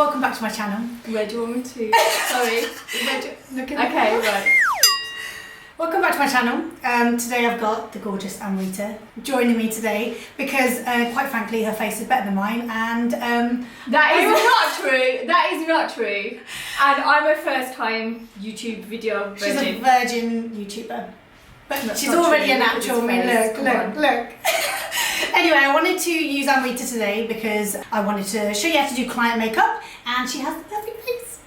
welcome back to my channel. Where do you want me to? Sorry. Okay, right. Welcome back to my channel. Today I've got the gorgeous Amrita joining me today because, quite frankly, her face is better than mine, and that is not true. That is not true. And I'm a first-time YouTube video virgin. She's a virgin YouTuber, but That's she's not already true. a natural. I mean, look. Anyway, I wanted to use Amrita today because I wanted to show you how to do client makeup, and she has a perfect face.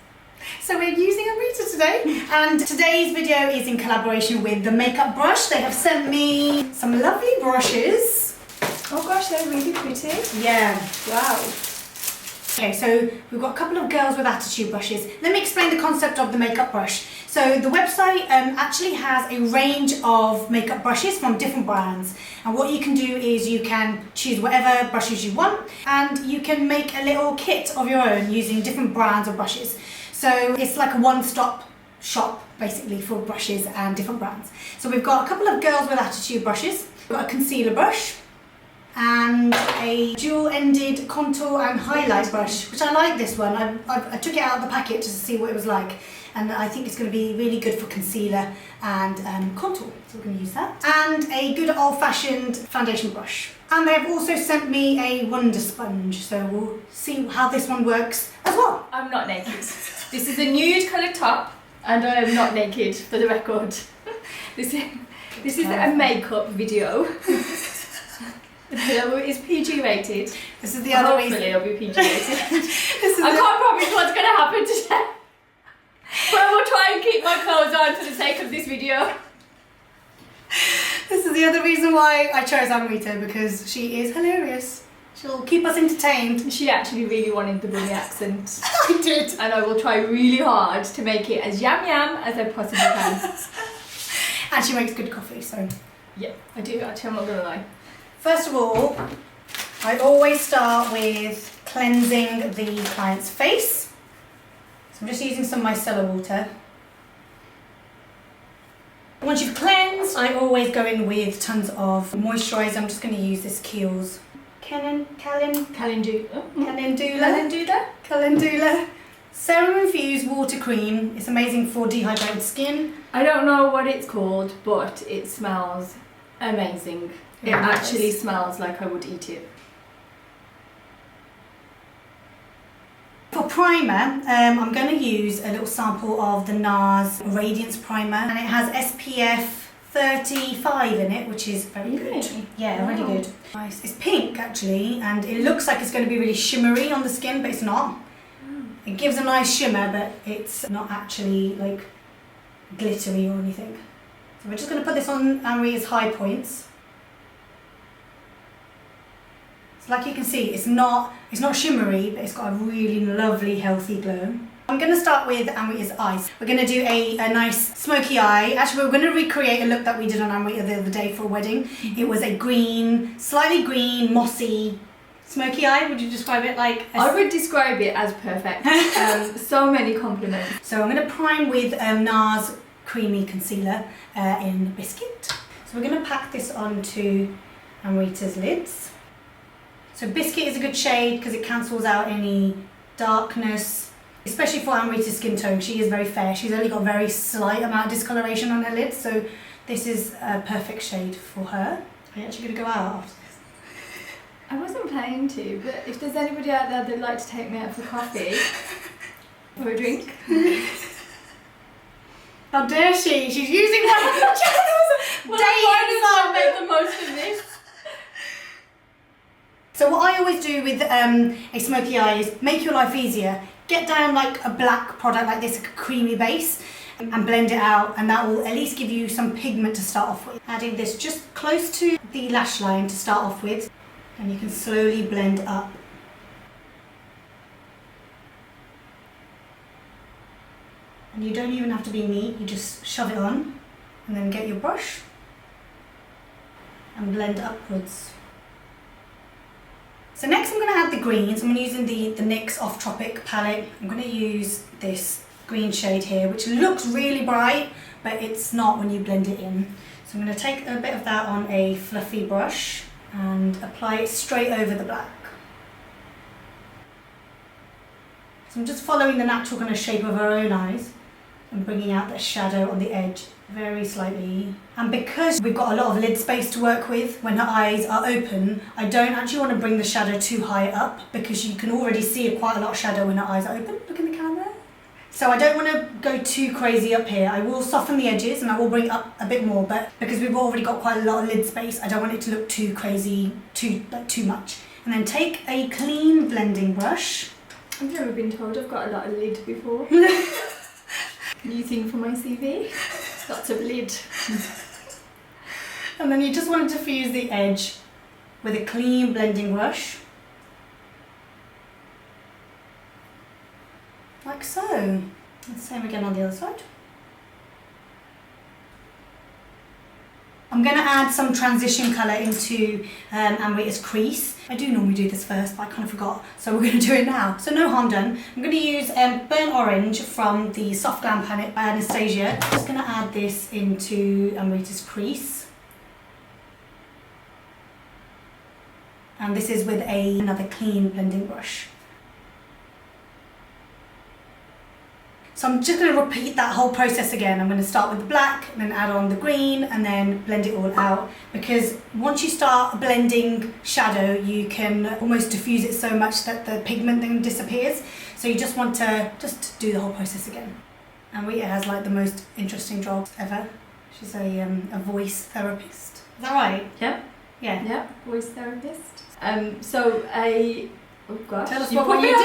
So we're using Amrita today, and today's video is in collaboration with the Makeup Brush. They have sent me some lovely brushes. Oh gosh, they're really pretty. Yeah. Wow. Okay, so we've got a couple of girls with attitude brushes. Let me explain the concept of the makeup brush. So the website actually has a range of makeup brushes from different brands, and what you can do is you can choose whatever brushes you want, and you can make a little kit of your own using different brands of brushes. So it's like a one-stop shop basically for brushes and different brands. So we've got a couple of girls with attitude brushes. We've got a concealer brush and a dual-ended contour and highlight brush, which I like this one. I took it out of the packet just to see what it was like, and I think it's going to be really good for concealer and contour, so we're going to use that. And a good old-fashioned foundation brush. And they've also sent me a wonder sponge, so we'll see how this one works as well. I'm not naked. This is a nude coloured top, and I am not naked, for the record. This is a makeup video. It's PG rated. This is the other reason. Hopefully it'll be PG rated. I can't promise what's going to happen today, but I will try and keep my clothes on for the sake of this video. This is the other reason why I chose Amrita, because she is hilarious. She'll keep us entertained. She actually really wanted the bunny accent. I did. And I will try really hard to make it as yum as I possibly can. And she makes good coffee, so. Yeah, I do actually, I'm not going to lie. First of all, I always start with cleansing the client's face. So I'm just using some micellar water. Once you've cleansed, I always go in with tons of moisturiser. I'm just going to use this Kiehl's Calendula Serum Infused Water Cream. It's amazing for dehydrated skin. I don't know what it's called, but it smells amazing. It actually smells like I would eat it. For primer, I'm going to use a little sample of the NARS Radiance Primer, and it has SPF 35 in it, which is very good. Yeah, really good. Nice. It's pink actually, and it looks like it's going to be really shimmery on the skin, but it's not. It gives a nice shimmer, but it's not actually like glittery or anything. So we're just going to put this on Amrita's high points. So like you can see, it's not shimmery, but it's got a really lovely, healthy glow. I'm going to start with Amrita's eyes. We're going to do a nice smoky eye. Actually, we're going to recreate a look that we did on Amrita the other day for a wedding. It was a green, slightly green, mossy smoky eye. Would you describe it like? I would describe it as perfect. So many compliments. So I'm going to prime with NARS Creamy Concealer in Biscuit. So we're going to pack this onto Amrita's lids. So Biscuit is a good shade because it cancels out any darkness, especially for Amrita's skin tone. She is very fair. She's only got a very slight amount of discoloration on her lids, so this is a perfect shade for her. Are you actually going to go out after this? I wasn't planning to, but if there's anybody out there that'd like to take me out for coffee or a drink. How dare she? She's using my channels. Well, I make the most of this. So what I always do with a smoky eye is make your life easier. Get down like a black product like this, like a creamy base, and blend it out, and that will at least give you some pigment to start off with. Adding this just close to the lash line to start off with, and you can slowly blend up. And you don't even have to be neat, you just shove it on, and then get your brush and blend upwards. So next I'm going to add the greens. I'm using the NYX Off Tropic palette. I'm going to use this green shade here, which looks really bright, but it's not when you blend it in. So I'm going to take a bit of that on a fluffy brush and apply it straight over the black. So I'm just following the natural kind of shape of her own eyes and bringing out the shadow on the edge very slightly. And because we've got a lot of lid space to work with when her eyes are open, I don't actually want to bring the shadow too high up because you can already see quite a lot of shadow when her eyes are open. Look in the camera. So I don't want to go too crazy up here. I will soften the edges and I will bring it up a bit more, but because we've already got quite a lot of lid space, I don't want it to look too crazy, too much. And then take a clean blending brush. I've never been told I've got a lot of lid before. New thing for my CV. Lots of lid. And then you just want to diffuse the edge with a clean blending brush. Like so. And the same again on the other side. I'm going to add some transition colour into Amrita's crease. I do normally do this first, but I kind of forgot, so we're going to do it now. So no harm done. I'm going to use Burnt Orange from the Soft Glam palette by Anastasia. I'm just going to add this into Amrita's crease. And this is with another clean blending brush. So I'm just going to repeat that whole process again. I'm going to start with the black, and then add on the green, and then blend it all out. Because once you start blending shadow, you can almost diffuse it so much that the pigment then disappears. So you just want to just do the whole process again. And Rita has like the most interesting job ever. She's a voice therapist. Is that right? Yeah. Yeah. Yeah, voice therapist. Oh gosh. Tell us what you do.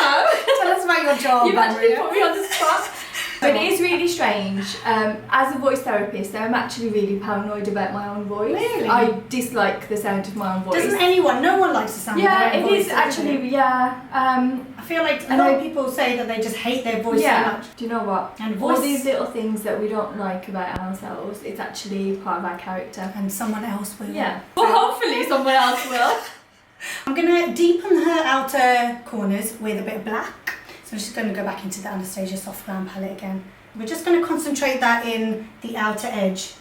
No. Tell us about your job. You've actually Amrita. put me on the spot. But it is really strange. As a voice therapist, I'm actually really paranoid about my own voice. Really? I dislike the sound of my own voice. Doesn't anyone? No one likes the sound of Yeah, their own it voice, is doesn't actually. it? Yeah. I feel like a lot of people say that they just hate their voice so Yeah. much. Do you know what? And All voice these little things that we don't like about ourselves, it's actually part of our character. and someone else will. Yeah. Well, hopefully someone else will. I'm going to deepen her outer corners with a bit of black. So I'm just going to go back into the Anastasia Soft Glam palette again. We're just going to concentrate that in the outer edge.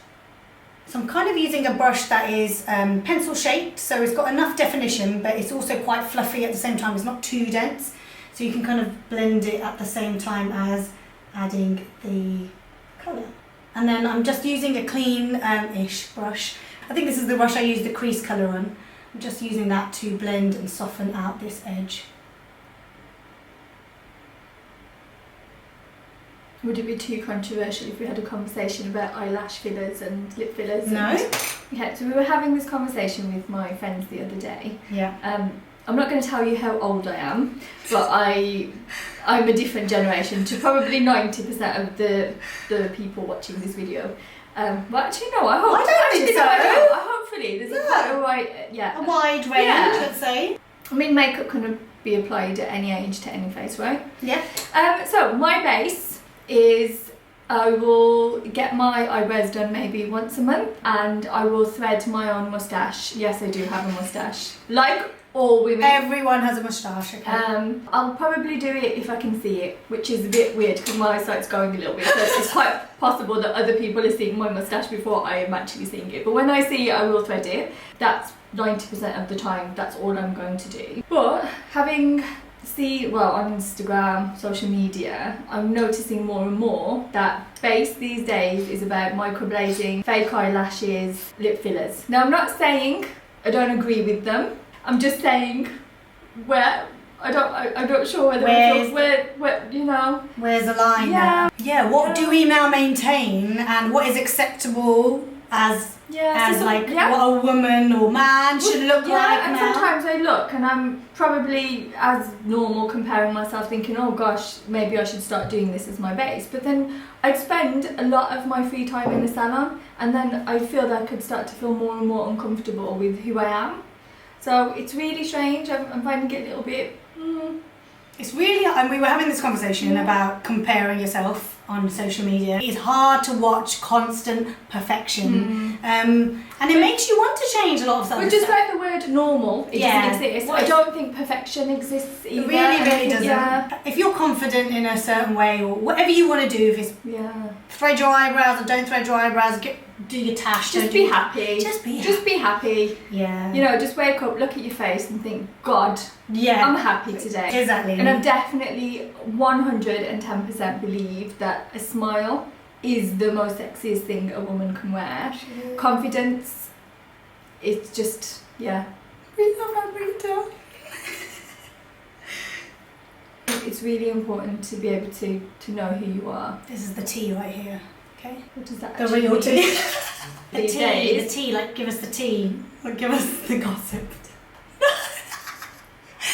So I'm kind of using a brush that is pencil shaped, so it's got enough definition, but it's also quite fluffy at the same time. It's not too dense, so you can kind of blend it at the same time as adding the colour. And then I'm just using a clean-ish brush. I think this is the brush I used the crease colour on. I'm just using that to blend and soften out this edge. Would it be too controversial if we had a conversation about eyelash fillers and lip fillers? No. Okay, so we were having this conversation with my friends the other day. Yeah. I'm not going to tell you how old I am, but I'm a different generation to probably 90% of the people watching this video. Well, actually, no, I hope. I don't think so. Hopefully, there's quite a wide, A wide range, Yeah. let's say. I mean, makeup can be applied at any age to any face, right? Yeah. So my base is I will get my eyebrows done maybe once a month, and I will thread my own moustache. Yes, I do have a moustache, like all women. Everyone has a moustache, okay? I'll probably do it if I can see it, which is a bit weird because my eyesight's going a little bit, so it's quite possible that other people are seeing my moustache before I am actually seeing it. But when I see it, I will thread it. That's 90% of the time, that's all I'm going to do. But having on Instagram, social media, I'm noticing more and more that base these days is about microblading, fake eyelashes, lip fillers. Now I'm not saying I don't agree with them. I'm just saying where I'm not sure whether where you know. Where's the line? Yeah. There? Yeah. What do we now maintain, and what is acceptable as what a woman or man should look like and now? sometimes I look and I'm probably as normal comparing myself, thinking, oh gosh, maybe I should start doing this as my base. But then I'd spend a lot of my free time in the salon, and then I feel that I could start to feel more and more uncomfortable with who I am. So it's really strange. I'm finding it a little bit. It's really, and we were having this conversation about comparing yourself on social media. It's hard to watch constant perfection. And it makes you want to change a lot of stuff. But just like the word normal, it doesn't exist. Well, I don't think perfection exists either. It really doesn't. Yeah. If you're confident in a certain way, or whatever you want to do, if it's thread your eyebrows or don't thread your eyebrows, do your tash. Just be happy. Just be happy. Yeah. You know, just wake up, look at your face and think, God, I'm happy today. Exactly. And I've definitely 110% believe that a smile is the most sexiest thing a woman can wear. Absolutely. Confidence, it's just, We love Amrita. It's really important to be able to know who you are. This is the tea right here. Okay. What does that The actually real mean? tea. These the days. tea, like give us the tea. Like give us the gossip.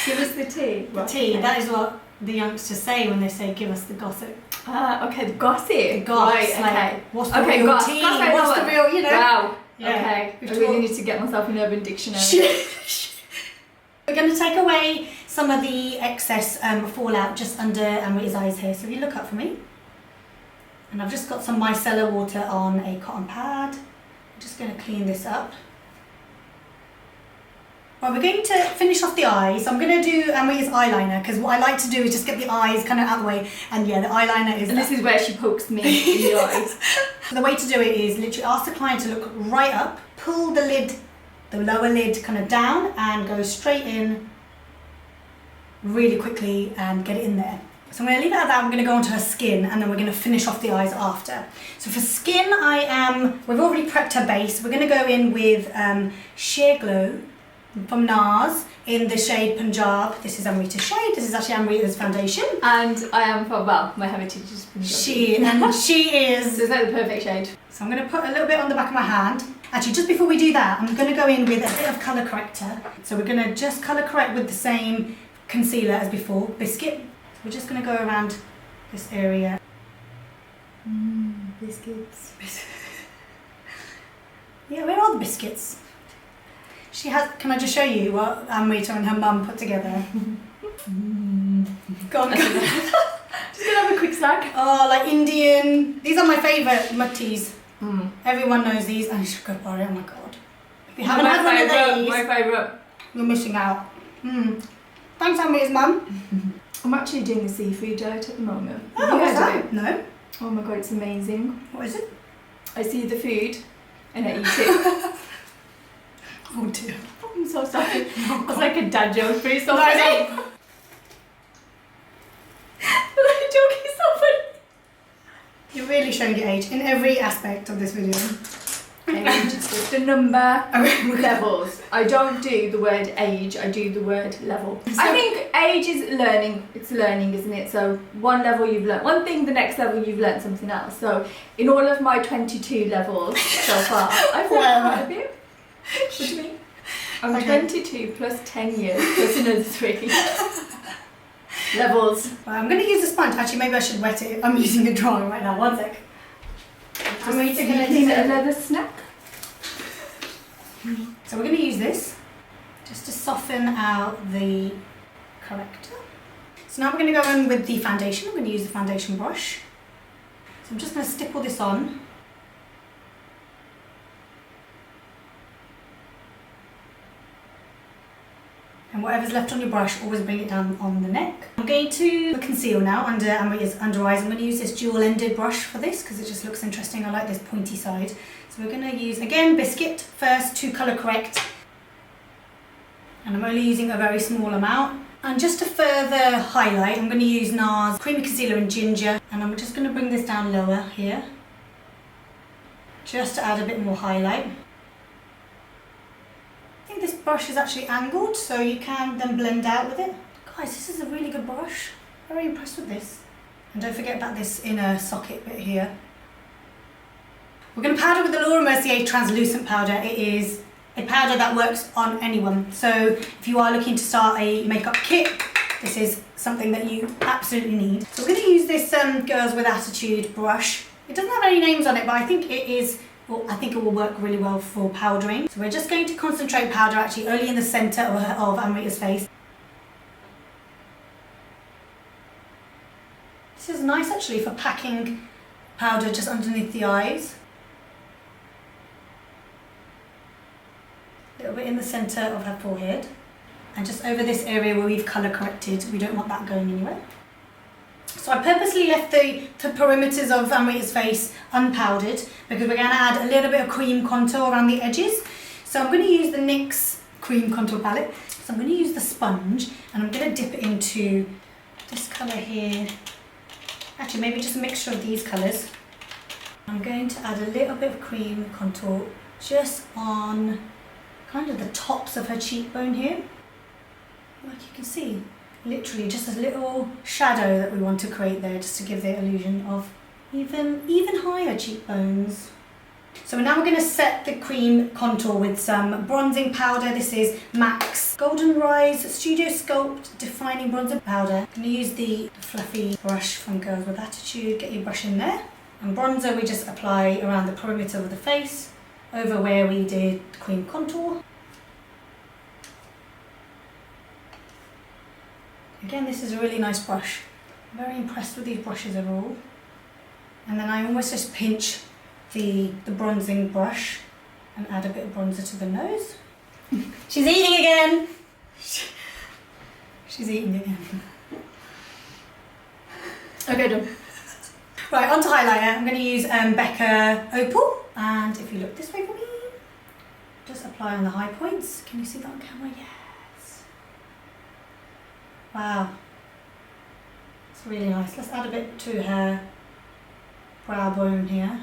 Give us the tea. The tea, Okay. that is what the youngsters say when they say give us the gossip. Ah, okay, the gossip. The goss, Right, like, okay. what's the real goss. tea? Goss, I What's know the it. real, you know? Wow. Yeah. Okay. I really need to get myself an Urban Dictionary. We're going to take away some of the excess fallout just under Amrita's eyes here. So if you look up for me. And I've just got some micellar water on a cotton pad. I'm just going to clean this up. Right, we're going to finish off the eyes. I'm going to do Amrita's eyeliner because what I like to do is just get the eyes kind of out of the way. And yeah, the eyeliner is... And this is where she pokes me in the eyes. So the way to do it is literally ask the client to look right up, pull the lid, the lower lid kind of down and go straight in really quickly and get it in there. So I'm going to leave it at that. I'm going to go onto her skin and then we're going to finish off the eyes after. So for skin, we've already prepped her base. We're going to go in with Sheer Glow from NARS in the shade Punjab. This is Amrita's shade. This is actually Amrita's foundation. And I am from, well, my heritage is Punjabi. She is... So it's like the perfect shade. So I'm going to put a little bit on the back of my hand. Actually, just before we do that, I'm going to go in with a bit of colour corrector. So we're going to just colour correct with the same concealer as before, Biscuit. We're just going to go around this area. Biscuits. Yeah, where are the biscuits? She has, can I just show you what Amrita and her mum put together? Go on, go. Just gonna have a quick snack. Oh, like Indian. These are my favourite muttis. Everyone knows these. And shukapari, oh my god. If you haven't had one of these, my favourite. you're missing out. Thanks, Amrita's mum. I'm actually doing a seafood diet at the moment. Oh, Have you what's heard of that? it? No. Oh my god, it's amazing. What is it? I see the food and I eat it. Oh dear. I'm so sorry. It was like a dad joke, but it's so No, funny. The joke is so funny. You really showed your age in every aspect of this video. Age is the number levels. I don't do the word age, I do the word level. I think age is learning. It's learning, isn't it? So one level you've learnt one thing, the next level you've learnt something else. So in all of my 22 levels so far, I've learned quite a bit. What do you mean? I'm 22 plus 10 years plus another 3. Levels. Right, I'm going to use a sponge. Actually, maybe I should wet it. I'm using a drawing right now. One sec. I'm going to Need another snack. So we're going to use this just to soften out the corrector. So now we're going to go in with the foundation. I'm going to use the foundation brush. So I'm just going to stipple this on. And whatever's left on your brush, always bring it down on the neck. I'm going to conceal now under Amrita's under eyes. I'm going to use this dual-ended brush for this because it just looks interesting. I like this pointy side. So we're going to use, again, Biscuit first to colour correct. And I'm only using a very small amount. And just to further highlight, I'm going to use NARS Creamy Concealer in Ginger. And I'm just going to bring this down lower here. Just to add a bit more highlight. I think this brush is actually angled, so you can then blend out with it. Guys, this is a really good brush. Very impressed with this. And don't forget about this inner socket bit here. We're going to powder with the Laura Mercier translucent powder. It is a powder that works on anyone. So if you are looking to start a makeup kit, this is something that you absolutely need. So we're going to use this Girls with Attitude brush. It doesn't have any names on it, but I think it is, well, I think it will work really well for powdering. So we're just going to concentrate powder actually only in the centre of Amrita's face. This is nice actually for packing powder just underneath the eyes. A little bit in the centre of her forehead. And just over this area where we've colour corrected, we don't want that going anywhere. So I purposely left the perimeters of Amrita's face unpowdered because we're going to add a little bit of cream contour around the edges. So I'm going to use the NYX cream contour palette. So I'm going to use the sponge and I'm going to dip it into this colour here. Actually, maybe just a mixture of these colours. I'm going to add a little bit of cream contour just on kind of the tops of her cheekbone here. Like you can see, literally just a little shadow that we want to create there just to give the illusion of even higher cheekbones. So now we're going to set the cream contour with some bronzing powder. This is MAC's Golden Rise Studio Sculpt Defining Bronzer Powder. I'm going to use the fluffy brush from Girls with Attitude. Get your brush in there. And bronzer we just apply around the perimeter of the face, over where we did the cream contour. Again, this is a really nice brush. I'm very impressed with these brushes overall. And then I almost just pinch the bronzing brush and add a bit of bronzer to the nose. She's eating again! She's eating again. Okay, done. Right, on to highlighter. I'm going to use Becca Opal. And if you look this way for me, just apply on the high points. Can you see that on camera? Yes. Wow. It's really nice. Let's add a bit to her brow bone here.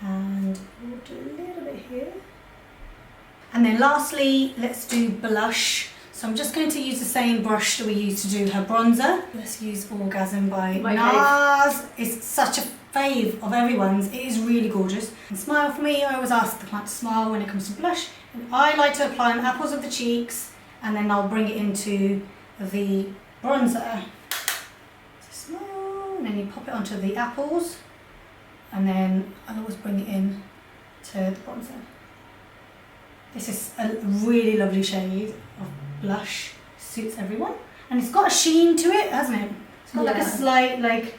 And we'll do a little bit here. And then lastly, let's do blush. So I'm just going to use the same brush that we used to do her bronzer. Let's use Orgasm by NARS. It's such a fave of everyone's. It is really gorgeous. And smile for me. I always ask the client to smile when it comes to blush. And I like to apply on the apples of the cheeks and then I'll bring it into the bronzer. So smile, and then you pop it onto the apples. And then I'll always bring it in to the bronzer. This is a really lovely shade of blush, suits everyone. And it's got a sheen to it, hasn't it? It's got like a slight, like,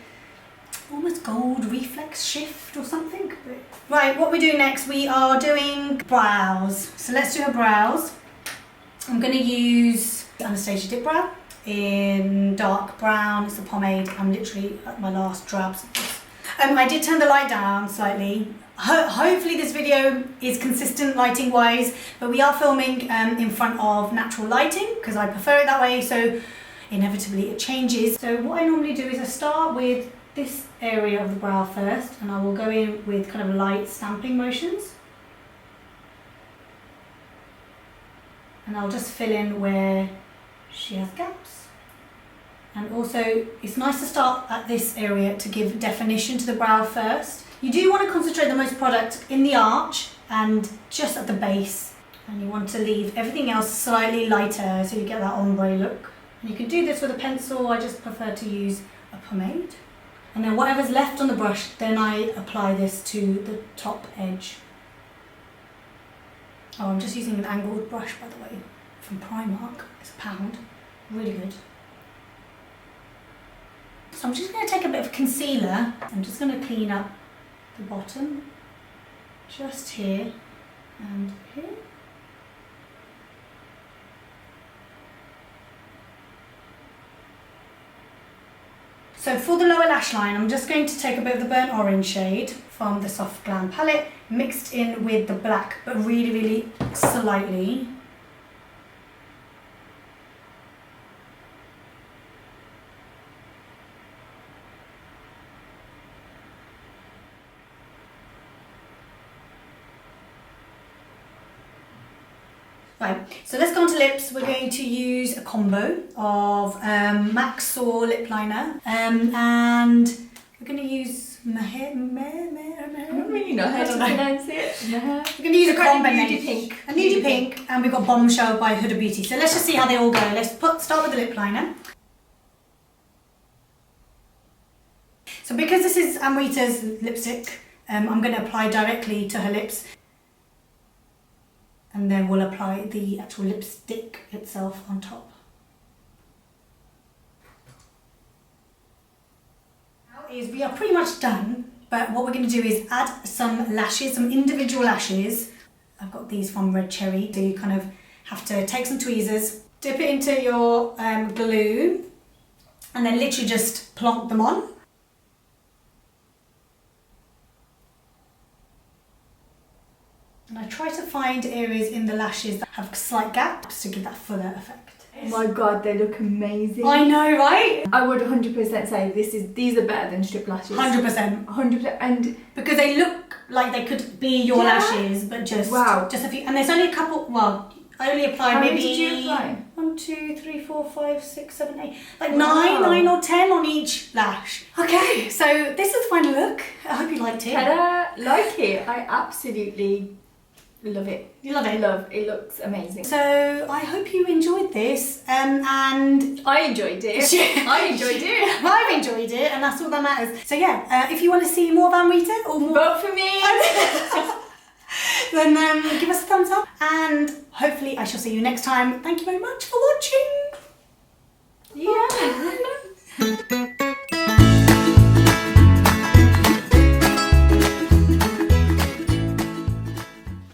almost gold reflex shift or something. Right, what we do next, we are doing brows. So let's do her brows. I'm going to use Anastasia Dip Brow in dark brown. It's a pomade. I'm literally at my last drabs of this. I did turn the light down slightly. Hopefully this video is consistent lighting wise, but we are filming in front of natural lighting because I prefer it that way, so inevitably it changes. So what I normally do is I start with this area of the brow first and I will go in with kind of light stamping motions. And I'll just fill in where she has gaps. And also, it's nice to start at this area to give definition to the brow first. You do want to concentrate the most product in the arch and just at the base. And you want to leave everything else slightly lighter so you get that ombre look. And you can do this with a pencil. I just prefer to use a pomade. And then whatever's left on the brush, then I apply this to the top edge. Oh, I'm just using an angled brush, by the way, from Primark. It's £1. Really good. So I'm just going to take a bit of concealer. I'm just going to clean up the bottom, just here and here. So for the lower lash line, I'm just going to take a bit of the burnt orange shade from the Soft Glam palette, mixed in with the black, but really, really slightly. Right, so let's go on to lips. We're going to use a combo of MAC's Soar lip liner and we're going to use I don't really know how to pronounce it. We're going to use a combination. A nudie pink, and we've got Bombshell by Huda Beauty. So let's just see how they all go. Let's start with the lip liner. So because this is Amrita's lipstick, I'm going to apply directly to her lips. And then we'll apply the actual lipstick itself on top. is we are pretty much done, but what we're going to do is add some lashes, some individual lashes. I've got these from Red Cherry. So you kind of have to take some tweezers, dip it into your glue, and then literally just plonk them on. And I try to find areas in the lashes that have slight gaps to give that fuller effect. Oh my god, they look amazing. I know, right? I would 100% say these are better than strip lashes. 100%. 100%. And because they look like they could be your lashes, but just a few. And there's only a couple. Well, I only applied maybe. How many did you apply? 1, 2, 3, 4, 5, 6, 7, 8. Like nine or 10 on each lash. Okay, so this is the final look. I hope you liked it. Ta-da! Like it. I absolutely love it. You love it? Love. It looks amazing. So I hope you enjoyed this, and I enjoyed it. I enjoyed it. I've enjoyed it, and that's all that matters. So yeah, if you want to see more of Amrita or more, Vote for me. then give us a thumbs up, and hopefully I shall see you next time. Thank you very much for watching. Yeah.